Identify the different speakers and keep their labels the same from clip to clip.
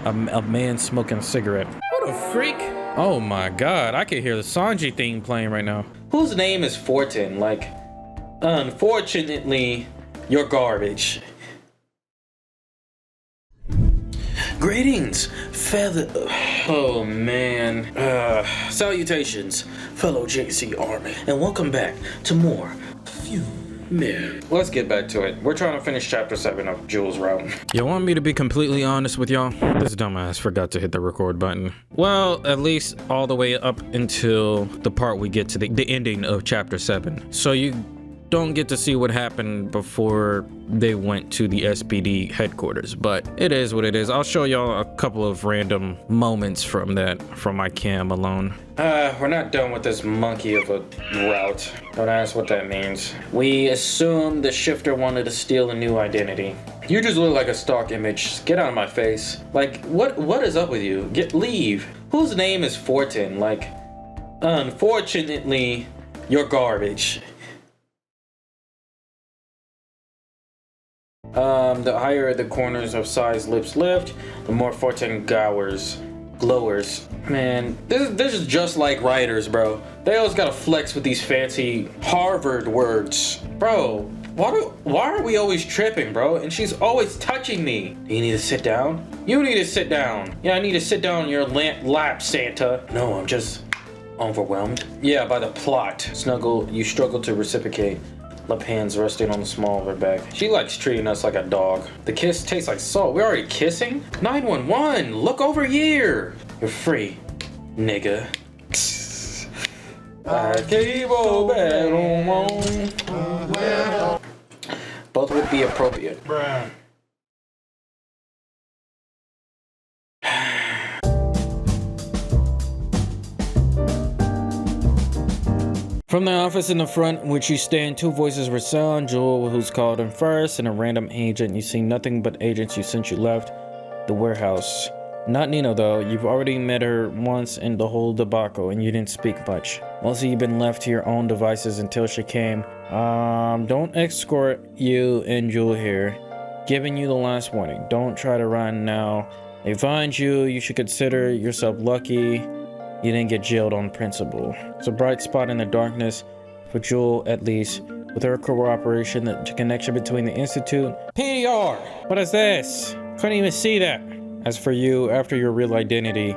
Speaker 1: a man smoking a cigarette. What a freak. Oh my god, I can hear the Sanji theme playing right now. Whose name is Fortin? Like, unfortunately, you're garbage. Greetings, oh man. Salutations, fellow JC Army, and welcome back to more Perfumare. Let's get back to it. We're trying to finish chapter 7 of Jules' Realm. You want me to be completely honest with y'all? This dumbass forgot to hit the record button. Well, at least all the way up until the part we get to the ending of chapter 7. So you don't get to see what happened before they went to the SPD headquarters, but it is what it is. I'll show y'all a couple of random moments from my cam alone. We're not done with this monkey of a route. Don't ask what that means. We assume the shifter wanted to steal a new identity. You just look like a stock image. Get out of my face. Like, what is up with you? Leave. Whose name is Fortin? Like, unfortunately, you're garbage. The higher the corners of Sai's lips lift, the more Fortin glowers. Man, this is just like writers, bro. They always gotta flex with these fancy Harvard words. Bro, why are we always tripping, bro? And she's always touching me. Do you need to sit down? You need to sit down. Yeah, I need to sit down in your lap, Santa. No, I'm just overwhelmed. Yeah, by the plot. Snuggle, you struggle to reciprocate. Left hands resting on the small of her back. She likes treating us like a dog. The kiss tastes like salt. We're already kissing? 911, look over here. You're free, nigga. I keep on. Both would be appropriate. Bruh. From the office in the front, in which you stand, two voices resound. Jewel, who's called in first, and a random agent. You see nothing but agents you since you left the warehouse. Not Nino, though. You've already met her once in the whole debacle, and you didn't speak much. Mostly you've been left to your own devices until she came. Don't escort you and Jewel here. Giving you the last warning. Don't try to run now. They find you, you should consider yourself lucky you didn't get jailed on principle. It's a bright spot in the darkness, for Jewel at least. With her cooperation, the connection between the Institute... PDR! What is this? Couldn't even see that. As for you, after your real identity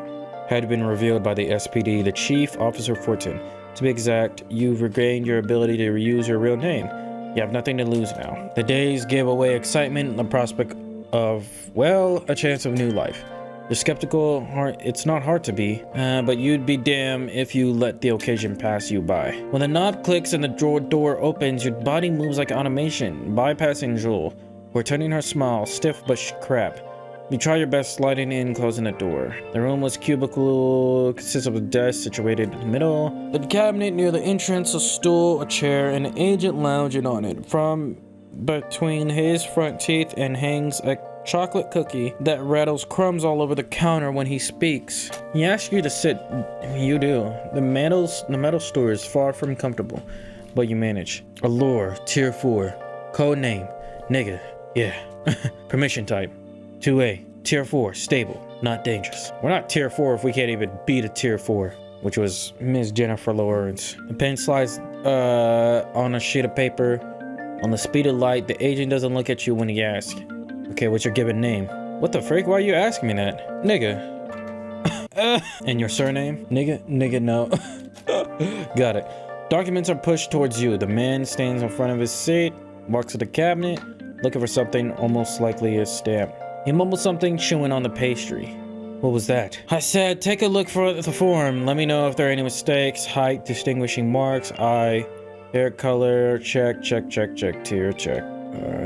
Speaker 1: had been revealed by the SPD, the Chief Officer Fortin. To be exact, you've regained your ability to reuse your real name. You have nothing to lose now. The days give away excitement and the prospect of, well, a chance of new life. You're skeptical, it's not hard to be, but you'd be damned if you let the occasion pass you by. When the knob clicks and the drawer door opens, your body moves like automation, bypassing Jewel, returning her smile, stiff but crap. You try your best sliding in, closing the door. The room was cubicle, consists of a desk situated in the middle, a cabinet near the entrance, a stool, a chair, and an agent lounging on it. From between his front teeth and hangs a chocolate cookie that rattles crumbs all over the counter when he speaks. He asks you to sit. You do. The metal store is far from comfortable, but you manage. Allure, tier 4. Code name, nigga. Yeah. Permission type, 2A. Tier 4, stable, not dangerous. We're not tier 4 if we can't even beat a tier 4, which was Ms. Jennifer Lawrence. The pen slides on a sheet of paper. On the speed of light, the agent doesn't look at you when he asks. Okay, what's your given name? What the frick? Why are you asking me that? Nigga. And your surname? Nigga, no. Got it. Documents are pushed towards you. The man stands in front of his seat, walks to the cabinet, looking for something almost likely a stamp. He mumbles something, chewing on the pastry. What was that? I said, take a look for the form. Let me know if there are any mistakes. Height, distinguishing marks, eye, hair color, check, tier, check.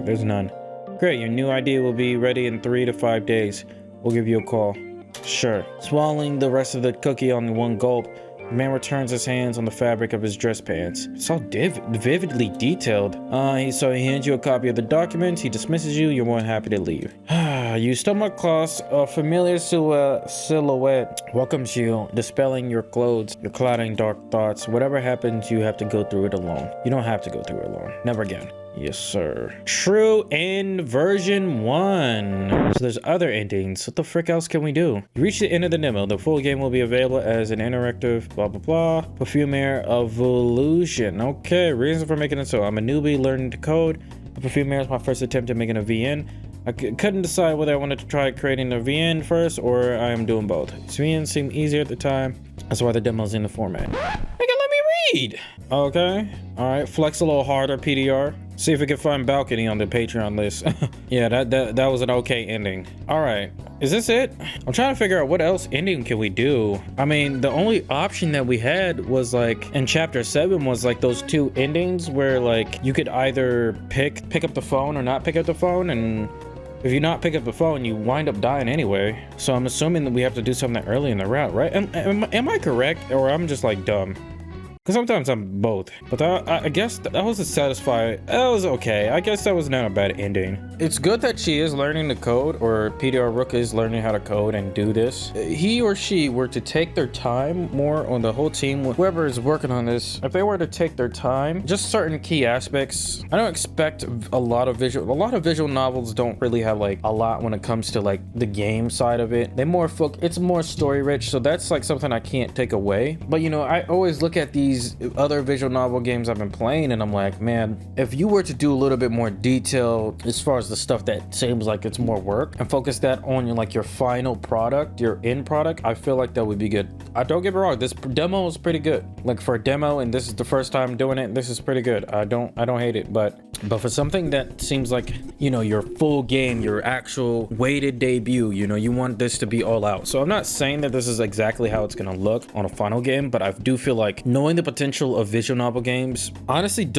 Speaker 1: There's none. Great, your new ID will be ready in 3 to 5 days. We'll give you a call. Sure. Swallowing the rest of the cookie on one gulp, the man returns his hands on the fabric of his dress pants. It's all vividly detailed. So he hands you a copy of the documents, he dismisses you, you're more than happy to leave. You stumble across a familiar silhouette, welcomes you, dispelling your clothes, your clouding dark thoughts. Whatever happens, you have to go through it alone. You don't have to go through it alone. Never again. Yes, sir. True end version 1. So there's other endings. What the frick else can we do? You reach the end of the demo. The full game will be available as an interactive blah blah blah. Perfumare evolution. Okay, reason for making it so. I'm a newbie learning to code. Perfumare is my first attempt at making a VN. I couldn't decide whether I wanted to try creating a VN first or I am doing both. VNs seemed easier at the time. That's why the demo's in the format. Let me read. Okay. All right. Flex a little harder, PDR. See if we can find balcony on the Patreon list. Yeah, that was an okay ending. All right. Is this it? I'm trying to figure out what else ending can we do. I mean, the only option that we had was like in chapter 7 was like those 2 endings where like you could either pick up the phone or not pick up the phone, and if you not pick up the phone, you wind up dying anyway. So I'm assuming that we have to do something early in the route, right? Am I correct, or I'm just like dumb? Because sometimes I'm both. But I guess that was a satisfying. That was okay. I guess that was not a bad ending. It's good that she is learning to code, or PDR Rook is learning how to code and do this. He or she were to take their time more on the whole team, whoever is working on this, if they were to take their time, just certain key aspects. I don't expect a lot of visual novels don't really have like a lot when it comes to like the game side of it. It's more story rich, so that's like something I can't take away. But you know, I always look at these other visual novel games I've been playing and I'm like, man, if you were to do a little bit more detail as far as the stuff that seems like it's more work and focus that on your final product, your end product, I feel like that would be good. I don't get me wrong, this demo is pretty good. Like for a demo, and this is the first time doing it, this is pretty good. I don't hate it, but for something that seems like, you know, your full game, your actual weighted debut, you know, you want this to be all out. So I'm not saying that this is exactly how it's gonna look on a final game, but I do feel like knowing the potential of visual novel games, honestly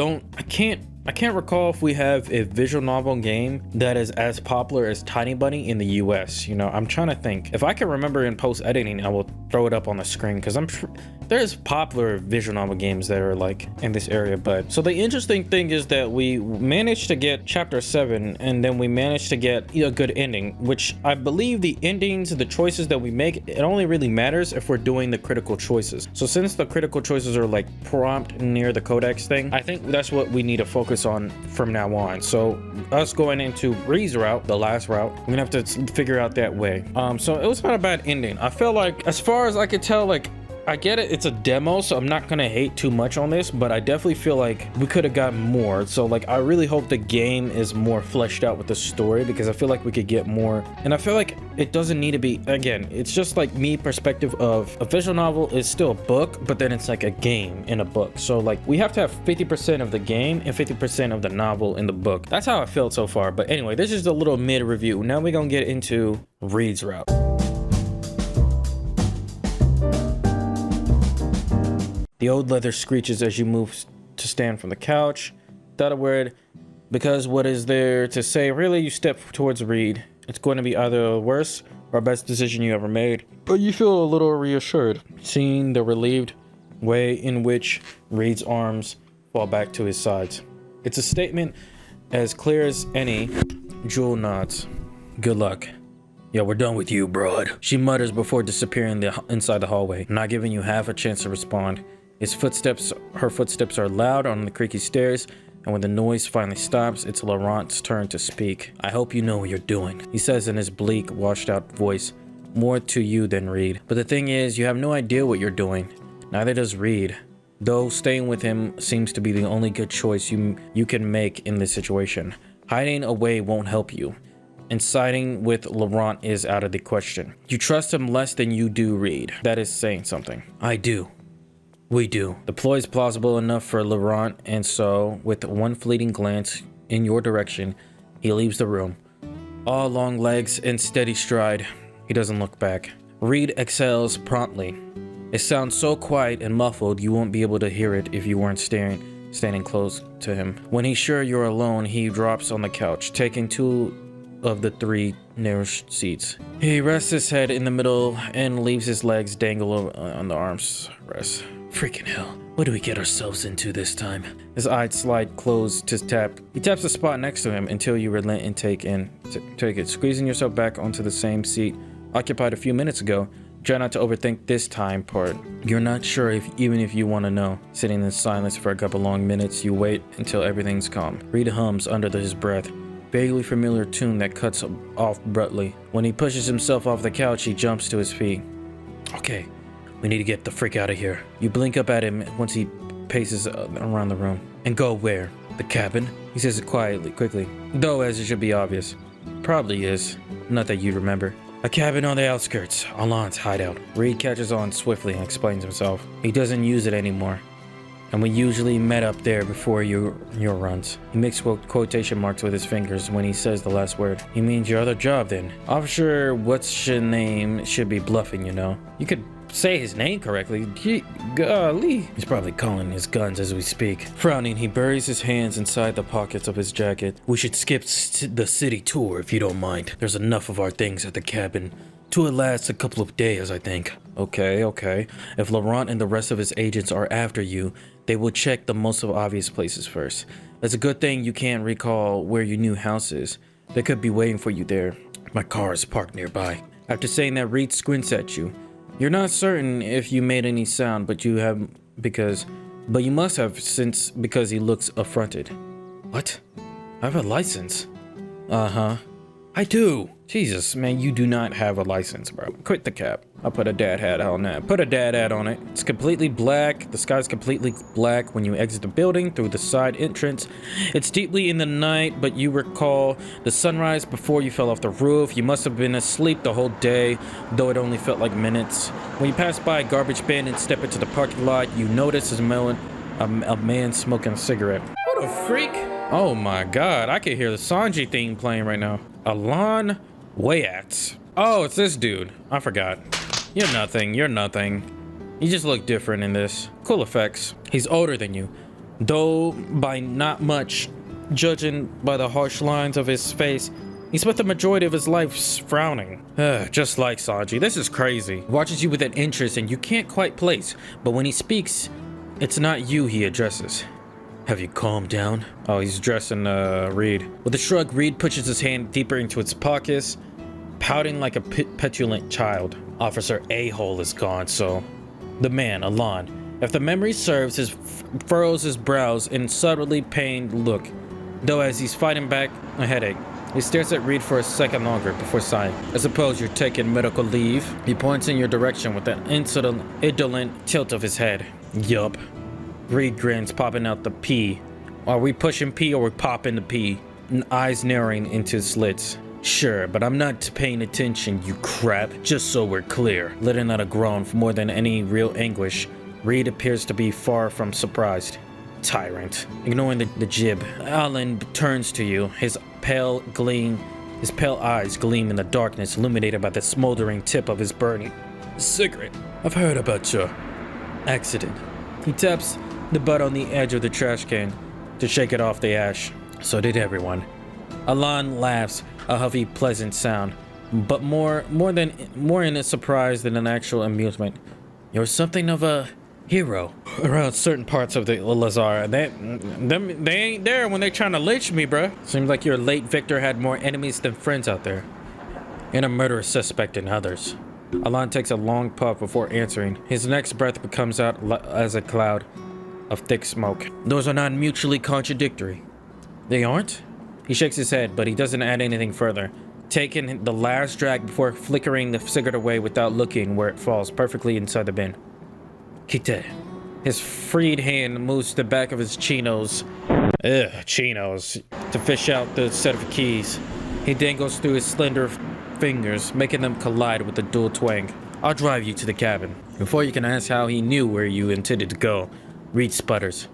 Speaker 1: I can't recall if we have a visual novel game that is as popular as Tiny Bunny in the US. You know, I'm trying to think. If I can remember in post editing, I will throw it up on the screen because I'm sure there's popular visual novel games that are like in this area. But so the interesting thing is that we managed to get chapter 7 and then we managed to get a good ending, which I believe the endings, the choices that we make, it only really matters if we're doing the critical choices. So since the critical choices are like prompt near the codex thing, I think that's what we need to focus on from now on. So us going into Reed's route, the last route, we're gonna have to figure out that way. So it was not a bad ending. I feel like, as far as I could tell, like, I get it, it's a demo, so I'm not gonna hate too much on this, but I definitely feel like we could have gotten more. So like, I really hope the game is more fleshed out with the story, because I feel like we could get more. And I feel like it doesn't need to be, again, it's just like me perspective of a visual novel is still a book, but then it's like a game in a book. So like, we have to have 50% of the game and 50% of the novel in the book. That's how I felt so far. But anyway, this is a little mid review. Now we're gonna get into Reed's route. The old leather screeches as you move to stand from the couch. Without a word, because what is there to say? Really, you step towards Reed. It's going to be either the worst or best decision you ever made. But you feel a little reassured, seeing the relieved way in which Reed's arms fall back to his sides. It's a statement as clear as any. Jewel nods. Good luck. Yeah, we're done with you, broad. She mutters before disappearing inside the hallway, not giving you half a chance to respond. Her footsteps are loud on the creaky stairs, and when the noise finally stops, it's Laurent's turn to speak. I hope you know what you're doing, he says in his bleak, washed-out voice, more to you than Reed. But the thing is, you have no idea what you're doing. Neither does Reed, though staying with him seems to be the only good choice you can make in this situation. Hiding away won't help you, and siding with Laurent is out of the question. You trust him less than you do Reed. That is saying something. I do. We do. The ploy is plausible enough for Laurent, and so, with one fleeting glance in your direction, he leaves the room. All long legs and steady stride. He doesn't look back. Reed exhales promptly. It sounds so quiet and muffled you won't be able to hear it if you weren't standing close to him. When he's sure you're alone, he drops on the couch, taking 2 of the 3 nearest seats. He rests his head in the middle and leaves his legs dangle on the arms rest. Freaking hell. What do we get ourselves into this time? His eyes slide closed to tap. He taps the spot next to him until you relent and take it, squeezing yourself back onto the same seat occupied a few minutes ago. Try not to overthink this time part. You're not sure even if you want to know. Sitting in silence for a couple long minutes, you wait until everything's calm. Reed hums under his breath. Vaguely familiar tune that cuts off abruptly. When he pushes himself off the couch, he jumps to his feet. Okay, we need to get the freak out of here. You blink up at him once he paces around the room. And go where? The cabin? He says it quickly. Though as it should be obvious. Probably is. Not that you remember. A cabin on the outskirts. Alon's hideout. Reed catches on swiftly and explains himself. He doesn't use it anymore. And we usually met up there before your runs. He makes quotation marks with his fingers when he says the last word. He means your other job then. Officer what's-your-name should be bluffing, you know. You could say his name correctly. Golly. He's probably calling his guns as we speak. Frowning, he buries his hands inside the pockets of his jacket. We should skip the city tour if you don't mind. There's enough of our things at the cabin to last a couple of days, I think. Okay. If Laurent and the rest of his agents are after you, they will check the most obvious places first. It's a good thing you can't recall where your new house is. They could be waiting for you there. My car is parked nearby. After saying that, Reed squints at you. You're not certain if you made any sound, but you must have because he looks affronted. What? I have a license. Uh-huh. I do. Jesus, man, you do not have a license, bro. Quit the cab. I'll put a dad hat on that. Put a dad hat on it. It's completely black. The sky's completely black when you exit the building through the side entrance. It's deeply in the night, but you recall the sunrise before you fell off the roof. You must have been asleep the whole day, though it only felt like minutes. When you pass by a garbage bin and step into the parking lot, you notice a man smoking a cigarette. What a freak! Oh my god, I can hear the Sanji theme playing right now. Alon Wayats. Oh, it's this dude. I forgot. You're nothing. You just look different in this. Cool effects. He's older than you, though by not much, judging by the harsh lines of his face. He spent the majority of his life frowning. Just like Sanji. This is crazy. Watches you with an interest and you can't quite place, but when he speaks, it's not you he addresses. Have you calmed down? Oh, he's addressing Reed. With a shrug, Reed pushes his hand deeper into its pockets, pouting like a petulant child. Officer A-hole is gone, so... The man, Alon, if the memory serves, furrows his brows in subtly pained look, though as he's fighting back a headache. He stares at Reed for a second longer before sighing. I suppose you're taking medical leave? He points in your direction with an indolent tilt of his head. Yup. Reed grins, popping out the P. Are we pushing P or we popping the P? Eyes narrowing into slits. Sure, but I'm not paying attention, you crap. Just so we're clear. Letting out a groan for more than any real anguish, Reed appears to be far from surprised. Tyrant. Ignoring the jib, Alan turns to you. His pale eyes gleam in the darkness, illuminated by the smoldering tip of his burning cigarette. I've heard about your accident. He taps the butt on the edge of the trash can to shake it off the ash. So did everyone. Alon laughs, a huffy, pleasant sound, but more in a surprise than an actual amusement. You're something of a hero around certain parts of the Lazar. They ain't there when they're trying to lynch me, bruh. Seems like your late Victor had more enemies than friends out there, and a murderous suspect in others. Alon takes a long puff before answering. His next breath comes out as a cloud of thick smoke. Those are not mutually contradictory. They aren't? He shakes his head, but he doesn't add anything further, taking the last drag before flickering the cigarette away without looking where it falls perfectly inside the bin. Kite. His freed hand moves to the back of his chinos. Chinos. To fish out the set of keys. He then goes through his slender fingers, making them collide with a dual twang. I'll drive you to the cabin. Before you can ask how he knew where you intended to go, Reed sputters.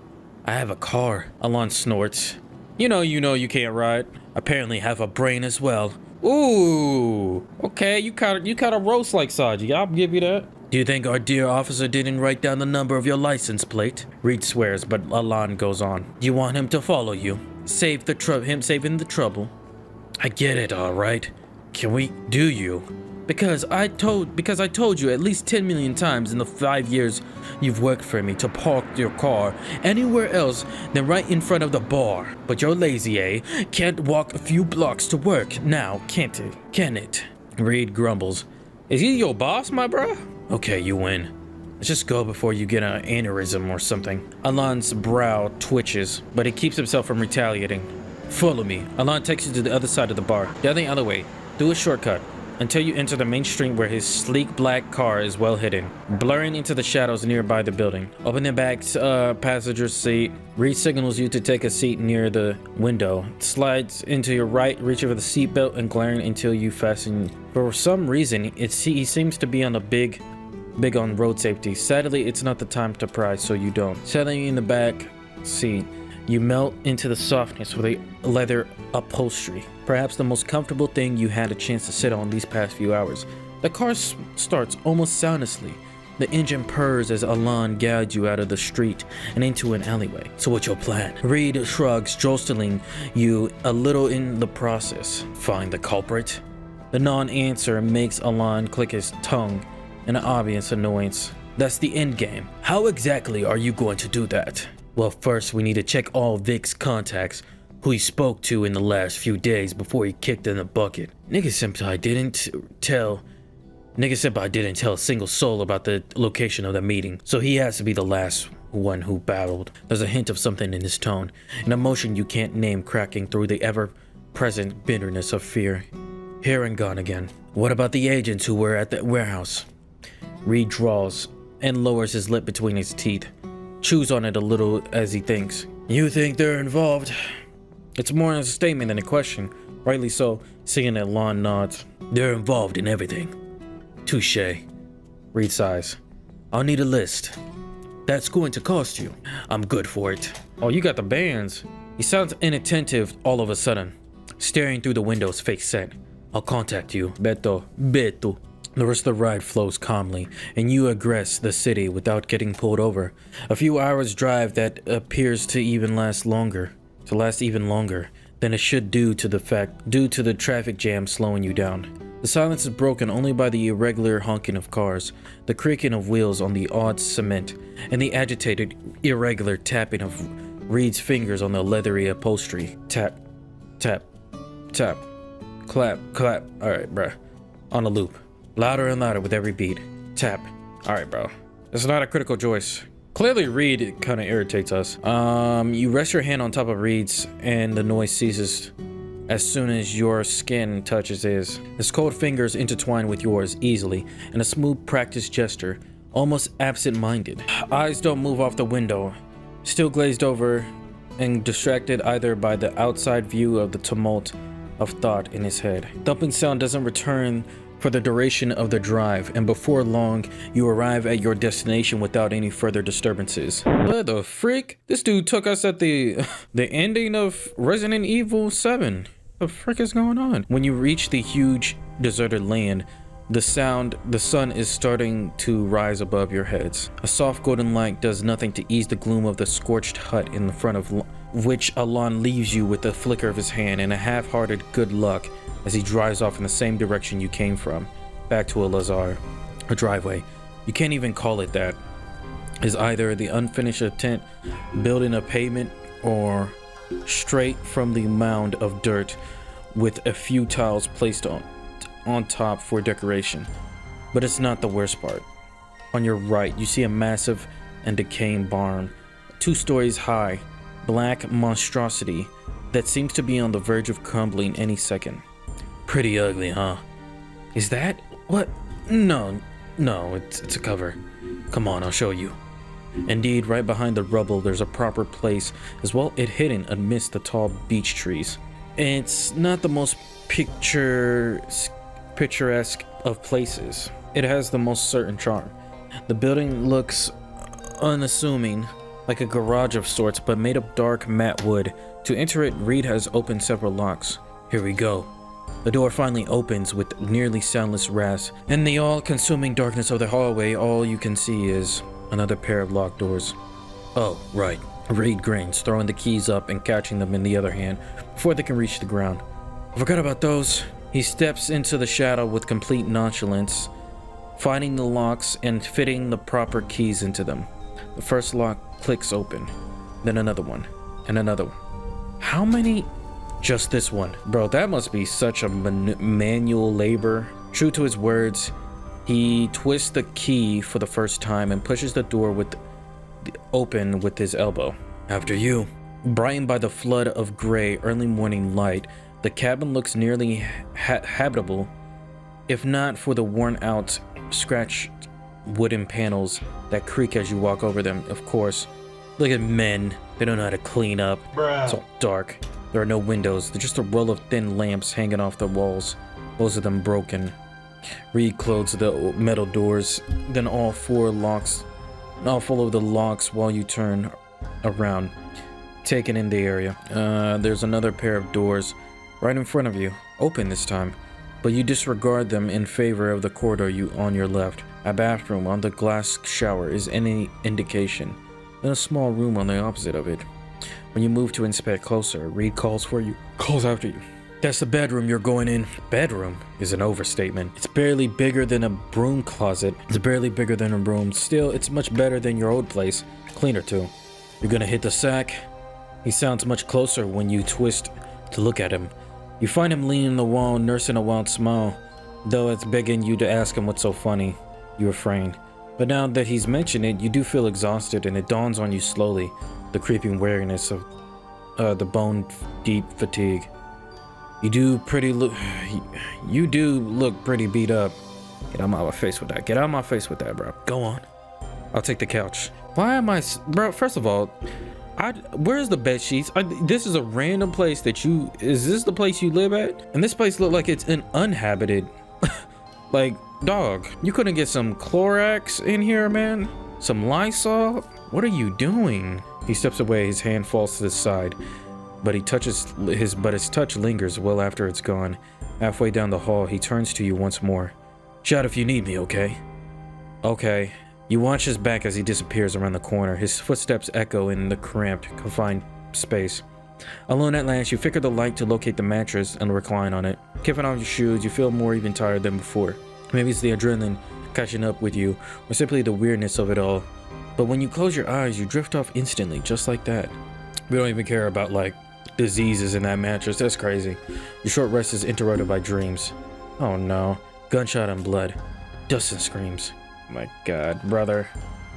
Speaker 1: I have a car. Alon snorts. You know you can't ride. Apparently have a brain as well. Ooh. Okay, you kinda roast like Sanji. I'll give you that. Do you think our dear officer didn't write down the number of your license plate? Reed swears, but Alon goes on. Do you want him to follow you? Saving the trouble? I get it, all right. Do you? Because I told you at least 10 million times in the 5 years you've worked for me to park your car anywhere else than right in front of the bar. But you're lazy, eh? Can't walk a few blocks to work now, can't it? Can it? Reed grumbles. Is he your boss, my bro? Okay, you win. Let's just go before you get an aneurysm or something. Alon's brow twitches, but he keeps himself from retaliating. Follow me. Alon takes you to the other side of the bar, down the alleyway. Do a shortcut until you enter the main street where his sleek black car is well hidden, blurring into the shadows nearby the building. Open the back passenger seat. Reed signals you to take a seat near the window. Slides into your right, reaching for the seatbelt and glaring until you fasten. For some reason, he seems to be on a big on road safety. Sadly, it's not the time to pry, so you don't. Settling in the back seat, you melt into the softness with a leather upholstery. Perhaps the most comfortable thing you had a chance to sit on these past few hours. The car starts almost soundlessly. The engine purrs as Alon guides you out of the street and into an alleyway. So what's your plan? Reed shrugs, jostling you a little in the process. Find the culprit? The non-answer makes Alon click his tongue in an obvious annoyance. That's the end game. How exactly are you going to do that? Well, first we need to check all Vic's contacts, who he spoke to in the last few days before he kicked in the bucket. Nigga Senpai didn't tell a single soul about the location of the meeting, so he has to be the last one who babbled. There's a hint of something in his tone, an emotion you can't name cracking through the ever-present bitterness of fear. Here and gone again. What about the agents who were at the warehouse? Reed draws and lowers his lip between his teeth, chews on it a little as he thinks. You think they're involved? It's more a statement than a question. Rightly so, seeing that Lon nods. They're involved in everything. Touché. Reed sighs. I'll need a list. That's going to cost you. I'm good for it. Oh, you got the bands. He sounds inattentive all of a sudden, staring through the window's face set. I'll contact you. Beto. The rest of the ride flows calmly, and you egress the city without getting pulled over. A few hours drive that appears to last even longer than it should due to the traffic jam slowing you down. The silence is broken only by the irregular honking of cars, the creaking of wheels on the odd cement, and the agitated, irregular tapping of Reed's fingers on the leathery upholstery. Tap, tap, tap, clap, clap. Alright, bruh. On a loop. Louder and louder with every beat. Tap. Alright, bro. It's not a critical choice. Clearly, Reed kind of irritates us. You rest your hand on top of Reed's, and the noise ceases as soon as your skin touches his. His cold fingers intertwine with yours easily, in a smooth, practiced gesture, almost absent-minded. Eyes don't move off the window, still glazed over and distracted either by the outside view of the tumult of thought in his head. Thumping sound doesn't return for the duration of the drive, and before long, you arrive at your destination without any further disturbances. What the frick? This dude took us at the ending of Resident Evil 7. The frick is going on? When you reach the huge, deserted land, the sun is starting to rise above your heads. A soft golden light does nothing to ease the gloom of the scorched hut in the front of which Alon leaves you with a flicker of his hand and a half-hearted good luck as he drives off in the same direction you came from, back to a driveway. You can't even call it that. Is either the unfinished attempt building a pavement or straight from the mound of dirt with a few tiles placed on top for decoration. But it's not the worst part. On your right, you see a massive and decaying barn, 2 stories high, black monstrosity that seems to be on the verge of crumbling any second. Pretty ugly, huh? Is that what? No, it's a cover. Come on, I'll show you. Indeed, right behind the rubble, there's a proper place, as well it hidden amidst the tall beech trees. It's not the most picturesque of places. It has the most certain charm. The building looks unassuming, like a garage of sorts, but made of dark matte wood. To enter it, Reed has opened several locks. Here we go. The door finally opens with nearly soundless rasp. In the all-consuming darkness of the hallway, all you can see is another pair of locked doors. Oh, right. Reed grins, throwing the keys up and catching them in the other hand before they can reach the ground. I forgot about those. He steps into the shadow with complete nonchalance, finding the locks and fitting the proper keys into them. The first lock clicks open, then another one, and another one. How many? Just this one. Bro, that must be such a manual labor. True to his words, He twists the key for the first time and pushes the door open with his elbow. After you. Brightened by the flood of gray early morning light, the cabin looks nearly habitable, if not for the worn-out, scratched wooden panels that creak as you walk over them. Of course, look at men. They don't know how to clean up. Bruh. It's all dark. There are no windows. There's just a row of thin lamps hanging off the walls, most of them broken. Reed closes the metal doors, then all four of the locks while you turn around, taking in the area. There's another pair of doors right in front of you, open this time, but you disregard them in favor of the corridor on your left. A bathroom on the glass shower is any indication, then a small room on the opposite of it. When you move to inspect closer, Reed calls after you. That's the bedroom you're going in. Bedroom is an overstatement. It's barely bigger than a broom closet. Still, it's much better than your old place. Cleaner too. You're gonna hit the sack? He sounds much closer when you twist to look at him. You find him leaning on the wall, nursing a wild smile. Though it's begging you to ask him what's so funny, you refrain. But now that he's mentioned it, you do feel exhausted, and it dawns on you slowly, the creeping weariness of the bone-deep fatigue. You do look pretty beat up. Get out of my face with that, bro. Go on. I'll take the couch. Why am I... Bro, first of all, where's the bed sheets? This is a random place that you... Is this the place you live at? And this place look like it's uninhabited. Like, dog, you couldn't get some Clorox in here, man? Some Lysol? What are you doing? He steps away, his hand falls to the side. But his touch lingers well after it's gone. Halfway down the hall, he turns to you once more. Shout if you need me, okay? Okay. You watch his back as he disappears around the corner. His footsteps echo in the cramped, confined space. Alone at last, you flicker the light to locate the mattress and recline on it. Kicking off your shoes, you feel more even tired than before. Maybe it's the adrenaline catching up with you, or simply the weirdness of it all. But when you close your eyes, you drift off instantly, just like that. We don't even care about, like, diseases in that mattress. That's crazy. Your short rest is interrupted by dreams. Oh no. Gunshot and blood. Dust and screams. My god, brother.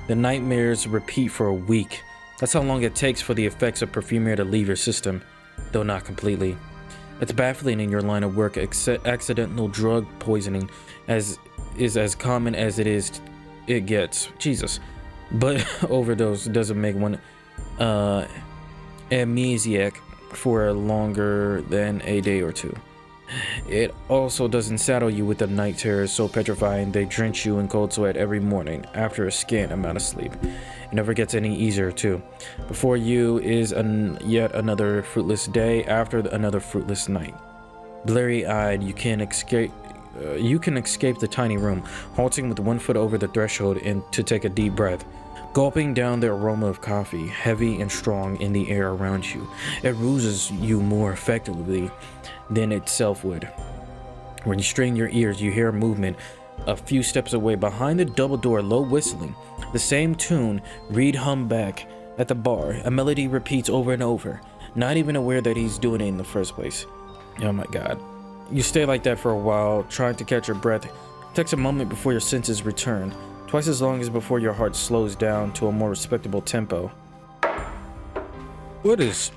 Speaker 1: The nightmares repeat for a week. That's how long it takes for the effects of Perfumare to leave your system, though not completely. It's baffling in your line of work. Accidental drug poisoning is as common as it gets. Jesus. But overdose doesn't make one amnesiac for longer than a day or two. It also doesn't saddle you with the night terrors so petrifying they drench you in cold sweat every morning after a scant amount of sleep. It never gets any easier too. Before you is yet another fruitless day after another fruitless night. Blurry-eyed, you can escape the tiny room, halting with one foot over the threshold and to take a deep breath. Gulping down the aroma of coffee, heavy and strong in the air around you. It rouses you more effectively than itself would. When you strain your ears, you hear a movement a few steps away. Behind the double door, low whistling. The same tune, Reed hum back at the bar. A melody repeats over and over, not even aware that he's doing it in the first place. Oh my god. You stay like that for a while, trying to catch your breath. It takes a moment before your senses return. Twice as long as before your heart slows down to a more respectable tempo. What is...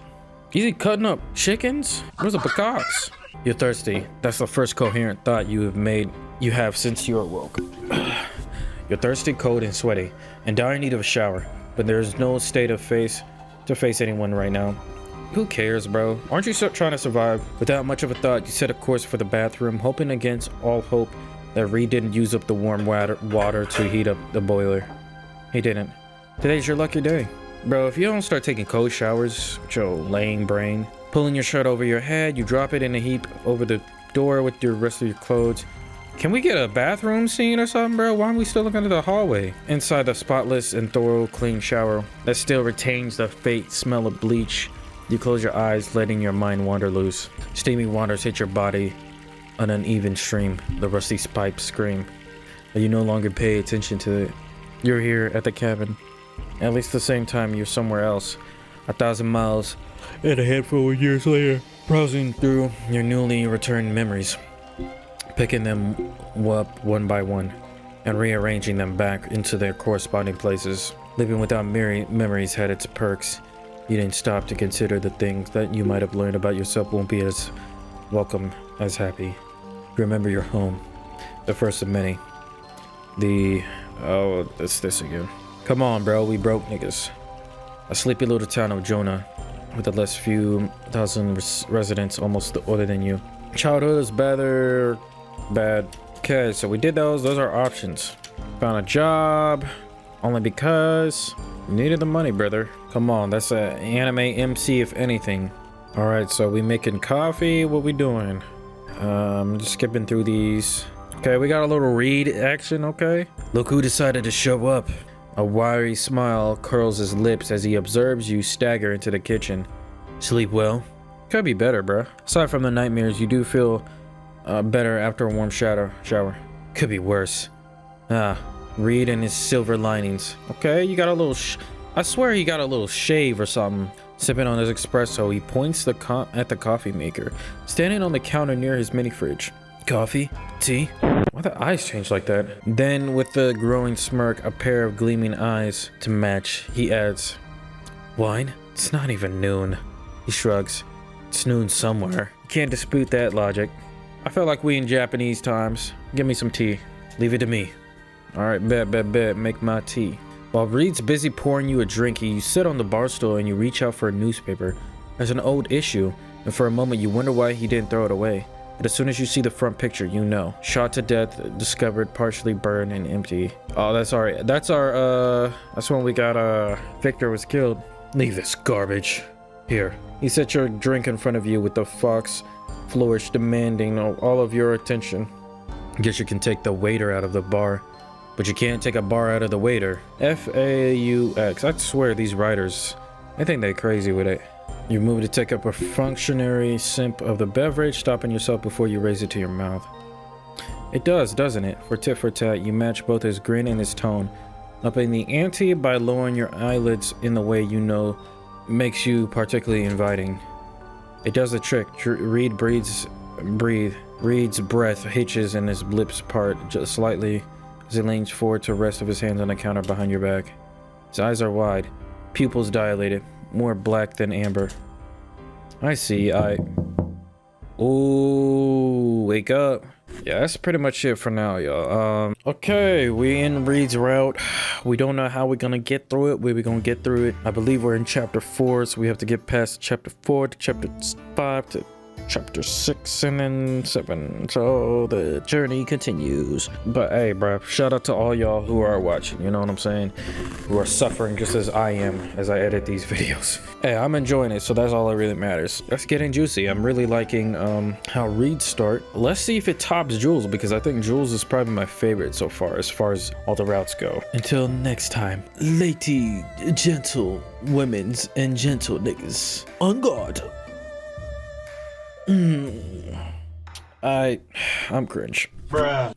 Speaker 1: Is he cutting up chickens? Where's the peacocks? You're thirsty. That's the first coherent thought you have since you awoke. You're thirsty, cold, and sweaty, and dire in need of a shower. But there's no state of face to face anyone right now. Who cares, bro? Aren't you trying to survive? Without much of a thought, you set a course for the bathroom, hoping against all hope that Reed didn't use up the warm water to heat up the boiler. He didn't. Today's your lucky day. Bro, if you don't start taking cold showers with your lame brain, pulling your shirt over your head, you drop it in a heap over the door with the rest of your clothes. Can we get a bathroom scene or something, bro? Why aren't we still looking at the hallway? Inside the spotless and thorough clean shower that still retains the faint smell of bleach, you close your eyes, letting your mind wander loose. Steamy waters hit your body, an uneven stream, the rusty pipes scream. But you no longer pay attention to it. You're here at the cabin. At least the same time you're somewhere else. 1,000 miles and a handful of years later. Browsing through your newly returned memories. Picking them up one by one. and rearranging them back into their corresponding places. Living without memories had its perks. You didn't stop to consider the things that you might have learned about yourself won't be as welcome as happy. Remember your home, the first of many. Oh, it's this again. Come on, bro, we broke niggas. A sleepy little town of Jonah, with a less few dozen residents almost older than you. Childhood is better, bad. Okay, so we did those are options. Found a job, only because we needed the money, brother. Come on, that's an anime MC if anything. All right, so we making coffee, what we doing? Just skipping through these. Okay, we got a little read action, okay? Look who decided to show up. A wiry smile curls his lips as he observes you stagger into the kitchen. Sleep well? Could be better, bruh. Aside from the nightmares, you do feel better after a warm shower. Could be worse. Reed and his silver linings. Okay, you got a little I swear he got a little shave or something. Sipping on his espresso, he points at the coffee maker, standing on the counter near his mini fridge. Coffee? Tea? Why the eyes change like that? Then, with the growing smirk, a pair of gleaming eyes to match, he adds, wine? It's not even noon. He shrugs. It's noon somewhere. You can't dispute that logic. I feel like we in Japanese times. Give me some tea. Leave it to me. Alright, bet. Make my tea. While Reed's busy pouring you a drink, you sit on the bar stool and you reach out for a newspaper. There's an old issue, and for a moment you wonder why he didn't throw it away. But as soon as you see the front picture, you know. Shot to death, discovered, partially burned and empty. Oh, that's alright. That's when we got, Victor was killed. Leave this garbage. Here. He set your drink in front of you with the fox flourish, demanding all of your attention. Guess you can take the waiter out of the bar, but you can't take a bar out of the waiter. F-A-U-X. I swear these writers, I think they're crazy with it. You move to take up a functionary sip of the beverage, stopping yourself before you raise it to your mouth. It does, doesn't it? For tit for tat, you match both his grin and his tone, upping the ante by lowering your eyelids in the way you know makes you particularly inviting. It does the trick. Reed's breath hitches and his lips part just slightly as he leans forward to rest of his hands on the counter behind your back. His eyes are wide, pupils dilated, more black than amber. I see. Ooh, wake up. Yeah, that's pretty much it for now, y'all. Okay, we in Reed's route. We don't know how we're gonna get through it. We're gonna get through it. I believe we're in chapter 4, so we have to get past chapter 4 to chapter 5 to chapter 6 and then 7. So the journey continues. But hey, bro, shout out to all y'all who are watching, you know what I'm saying? Who are suffering just as I am as I edit these videos. Hey, I'm enjoying it, so that's all that really matters. That's getting juicy. I'm really liking how Reed start. Let's see if it tops Jules, because I think Jules is probably my favorite so far as all the routes go. Until next time, lady, gentle women's and gentle niggas on guard. I'm cringe. Bruh.